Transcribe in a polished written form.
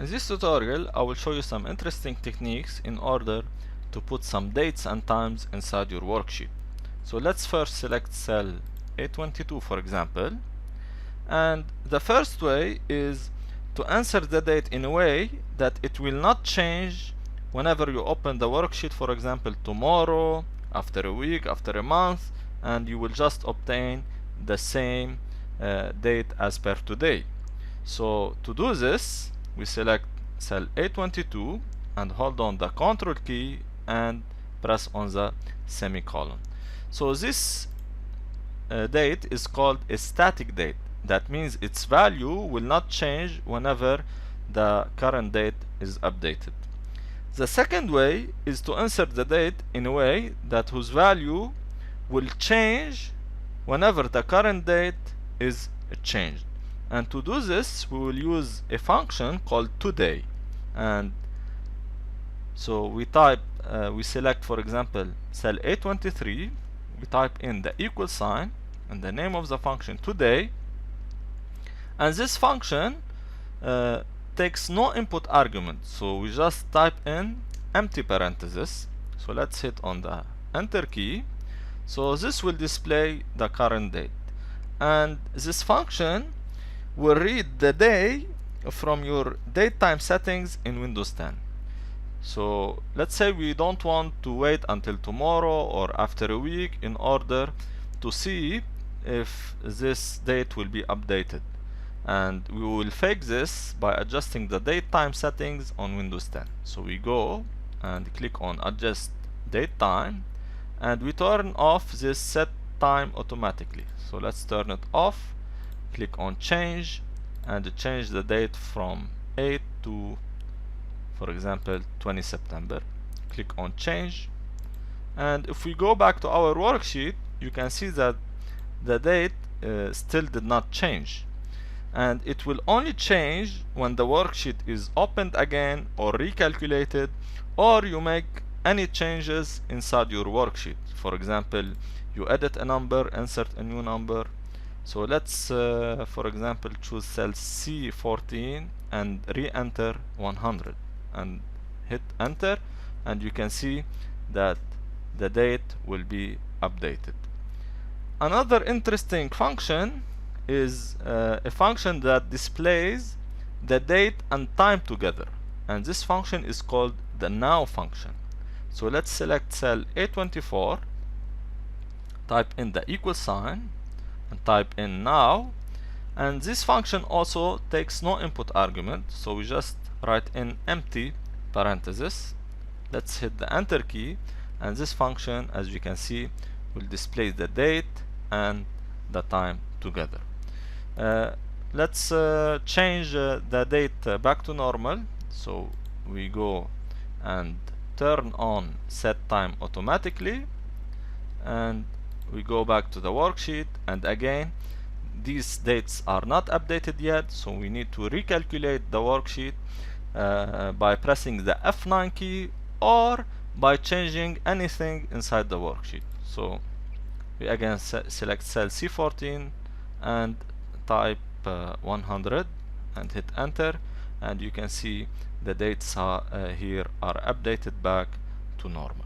In this tutorial, I will show you some interesting techniques in order to put some dates and times inside your worksheet. So let's first select cell A22 for example, and the first way is to insert the date in a way that it will not change whenever you open the worksheet, for example tomorrow, after a week, after a month, and you will just obtain the same date as per today. So to do this, we select cell A22 and hold on the Ctrl key and press on the semicolon. So this date is called a static date. That means its value will not change whenever the current date is updated. The second way is to insert the date in a way that whose value will change whenever the current date is changed. And to do this, we will use a function called today. And so we select, for example, cell A23, we type in the equal sign and the name of the function today, and this function takes no input argument, so we just type in empty parenthesis. So let's hit on the enter key. So this will display the current date, and this function will read the day from your date time settings in Windows 10. So let's say we don't want to wait until tomorrow or after a week in order to see if this date will be updated, and we will fix this by adjusting the date time settings on Windows 10. So we go and click on adjust date time, and we turn off this set time automatically. So let's turn it off, click on change, and change the date from 8 to, for example, 20 September. Click on change, and if we go back to our worksheet, you can see that the date still did not change, and it will only change when the worksheet is opened again or recalculated, or you make any changes inside your worksheet. For example, you edit a number, insert a new number. So let's for example choose cell C14 and re-enter 100 and hit enter, and you can see that the date will be updated. Another interesting function is a function that displays the date and time together, and this function is called the now function. So let's select cell A24, type in the equal sign and type in now, and this function also takes no input argument, so we just write in empty parenthesis. Let's hit the enter key, and this function, as you can see, will display the date and the time together. Let's change the date back to normal. So we go and turn on set time automatically, and we go back to the worksheet, and again these dates are not updated yet, so we need to recalculate the worksheet by pressing the F9 key or by changing anything inside the worksheet. So we again select cell C14 and type 100 and hit enter, and you can see the dates here are updated back to normal.